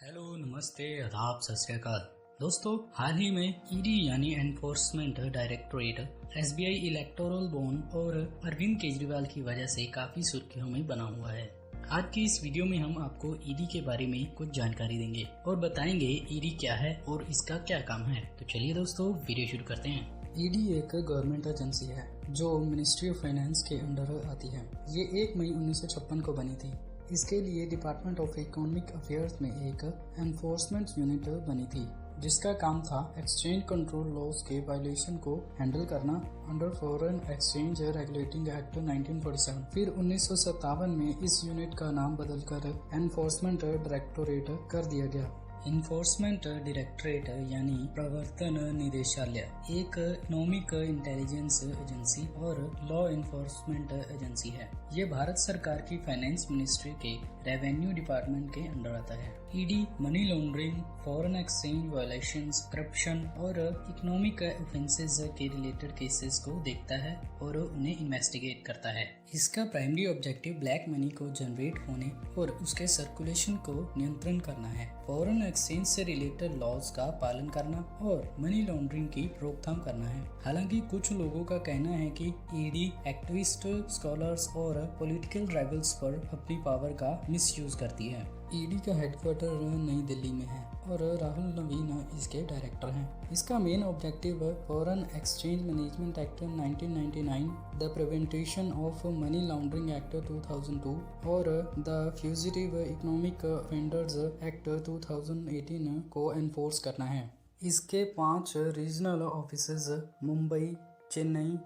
Hello, नमस्ते, आदाब, सत श्री अकाल। दोस्तों, हाल ही में ईडी यानी enforcement directorate SBI electoral bond और अरविंद केजरीवाल की वजह से काफी सुर्खियों में बना हुआ है। आज की इस वीडियो में हम आपको ईडी के बारे में कुछ जानकारी देंगे और बताएंगे ईडी क्या है और इसका क्या काम है। तो चलिए दोस्तों, वीडियो शुरू करते हैं। ईडी एक गवर्नमेंट एजेंसी है जो मिनिस्ट्री ऑफ फाइनेंस के अंडर आती है। ये 1 मई 1956 को बनी थी। इसके लिए डिपार्टमेंट ऑफ इकोनॉमिक अफेयर्स में एक एनफोर्समेंट यूनिट बनी थी जिसका काम था एक्सचेंज कंट्रोल लॉज के वायलेशन को हैंडल करना under foreign exchange regulating act 1947। फिर 1957 में इस यूनिट का नाम बदलकर एनफोर्समेंट डायरेक्टोरेट कर दिया गया। इन्फोर्समेंट डायरेक्टरेट यानी प्रवर्तन निदेशालय एक इकोनॉमिक इंटेलिजेंस एजेंसी और लॉ इन्फोर्समेंट एजेंसी है। ये भारत सरकार की फाइनेंस मिनिस्ट्री के रेवेन्यू डिपार्टमेंट के अंडर आता है। ED money laundering, foreign exchange violations, corruption और इकोनॉमिक ऑफेंसेस के रिलेटेड केसेस को देखता है और उन्हें इन्वेस्टिगेट करता है। इसका प्राइमरी ऑब्जेक्टिव ब्लैक मनी को जनरेट होने और उसके सर्कुलेशन को नियंत्रण करना है, फॉरेन एक्सचेंज से रिलेटेड लॉज का पालन करना और मनी लॉन्ड्रिंग की रोकथाम करना है। हालांकि कुछ लोगों का कहना है कि ईडी एक्टिविस्ट, स्कॉलर्स और पॉलिटिकल राइवल्स पर अपनी पावर का मिसयूज करती है। ईडी का हेडक्वार्टर नई दिल्ली में है और राहुल नवीन इसके डायरेक्टर हैं। इसका main objective foreign exchange management act 1999, the prevention of money laundering act 2002 और the fugitive economic offenders act 2018 को एनफोर्स करना है। इसके 5 रीजनल ऑफिसेज मुंबई, चेन्नई,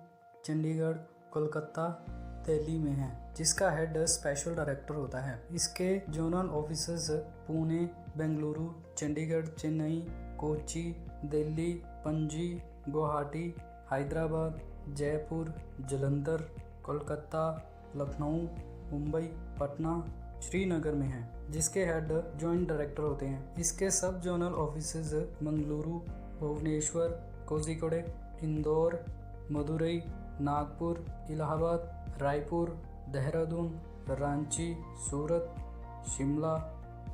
चंडीगढ़, कोलकाता, दिल्ली में है, जिसका हेड स्पेशल डायरेक्टर होता है। इसके जोनल ऑफिसेज पुणे, बेंगलुरु, चंडीगढ़, चेन्नई, कोच्चि, दिल्ली, पणजी, गुवाहाटी, हैदराबाद, जयपुर, जालंधर, कोलकाता, लखनऊ, मुंबई, पटना, श्रीनगर में है, जिसके हेड जॉइंट डायरेक्टर होते हैं। इसके सब जोनल ऑफिसेज मंगलुरु, भुवनेश्वर, कोझिकोड, इंदौर, मदुरई, नागपुर, इलाहाबाद, रायपुर, देहरादून, रांची, सूरत, शिमला,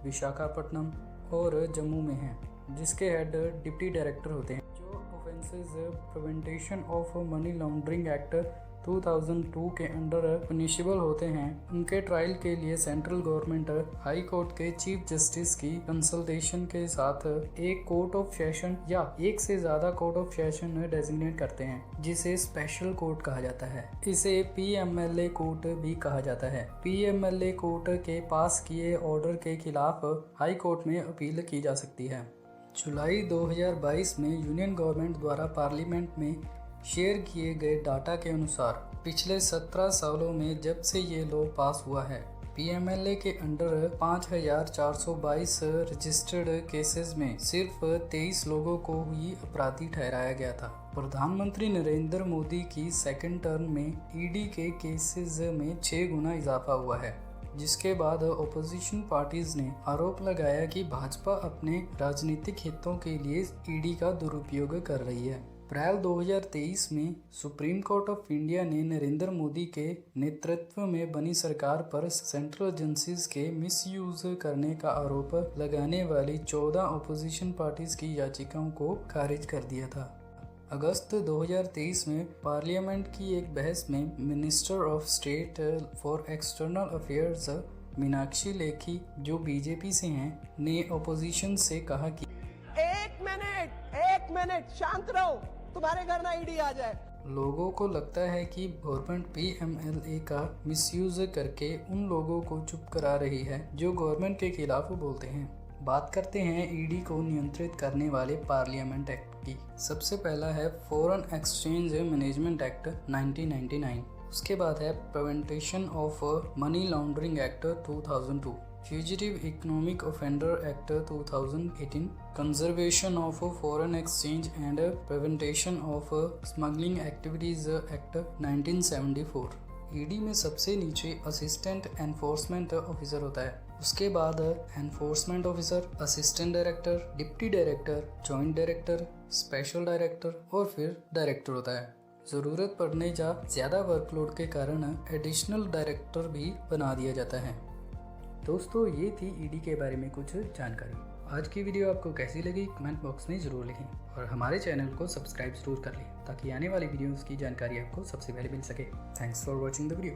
विशाखापट्टनम और जम्मू में है, जिसके हेड डिप्टी डायरेक्टर होते हैं। जो offences prevention of money laundering act 2002 के अंडर पनिशेबल होते हैं, उनके ट्रायल के लिए सेंट्रल गवर्नमेंट हाई कोर्ट के चीफ जस्टिस की कंसल्टेशन के साथ एक कोर्ट ऑफ सेशन या एक से ज्यादा कोर्ट ऑफ सेशन डेजिग्नेट करते हैं, जिसे स्पेशल कोर्ट कहा जाता है। इसे पीएमएलए कोर्ट भी कहा जाता है। पीएमएलए कोर्ट के पास किए ऑर्डर के खिलाफ हाई कोर्ट में अपील की जा सकती है। जुलाई 2022 में यूनियन गवर्नमेंट द्वारा पार्लियामेंट में शेयर किए गए डाटा के अनुसार पिछले 17 सालों में जब से ये लॉ पास हुआ है, पीएमएलए के अंडर 5422 रजिस्टर्ड केसेस में सिर्फ 23 लोगों को ही अपराधी ठहराया गया था। प्रधानमंत्री नरेंद्र मोदी की सेकंड टर्म में ईडी के केसेस में 6 गुना इजाफा हुआ है, जिसके बाद अपोजिशन पार्टीज ने आरोप लगाया कि भाजपा अपने राजनीतिक हितों के लिए ईडी का दुरुपयोग कर रही है। अप्रैल 2023 में सुप्रीम कोर्ट ऑफ इंडिया ने नरेंद्र मोदी के नेतृत्व में बनी सरकार पर सेंट्रल एजेंसीज के मिसयूज करने का आरोप लगाने वाली 14 अपोजिशन पार्टीज की याचिकाओं को खारिज कर दिया था। अगस्त 2023 में पार्लियामेंट की एक बहस में minister of state for external affairs Meenakshi Lekhi, जो बीजेपी से हैं, ने अपोजिशन से कहा कि एक मिनट शांत रहो, तुम्हारे घर ना ईडी आ जाए। लोगों को लगता है कि गवर्नमेंट पीएमएलए का मिसयूज करके उन लोगों को चुप करा रही है जो गवर्नमेंट के खिलाफ बोलते हैं। बात करते हैं ईडी को नियंत्रित करने वाले पार्लियामेंट एक्ट की। सबसे पहला है फॉरेन एक्सचेंज मैनेजमेंट एक्ट 1999। उसके बाद है prevention of money laundering act 2002, fugitive economic offender act 2018, conservation of foreign exchange and prevention of smuggling activities act 1974। ED में सबसे नीचे असिस्टेंट एनफोर्समेंट ऑफिसर होता है। उसके बाद enforcement officer, assistant director, deputy director, joint director, special director और फिर director होता है। ज़रूरत पड़ने या ज़्यादा वर्कलोड के कारण एडिशनल डायरेक्टर भी बना दिया जाता है। दोस्तों ये थी ईडी के बारे में कुछ जानकारी। आज की वीडियो आपको कैसी लगी कमेंट बॉक्स में ज़रूर लिखें और हमारे चैनल को सब्सक्राइब ज़रूर कर लें ताकि आने वाली वीडियोज़ की जानकारी आपको सबसे पहले मिल सके। Thanks for watching the video.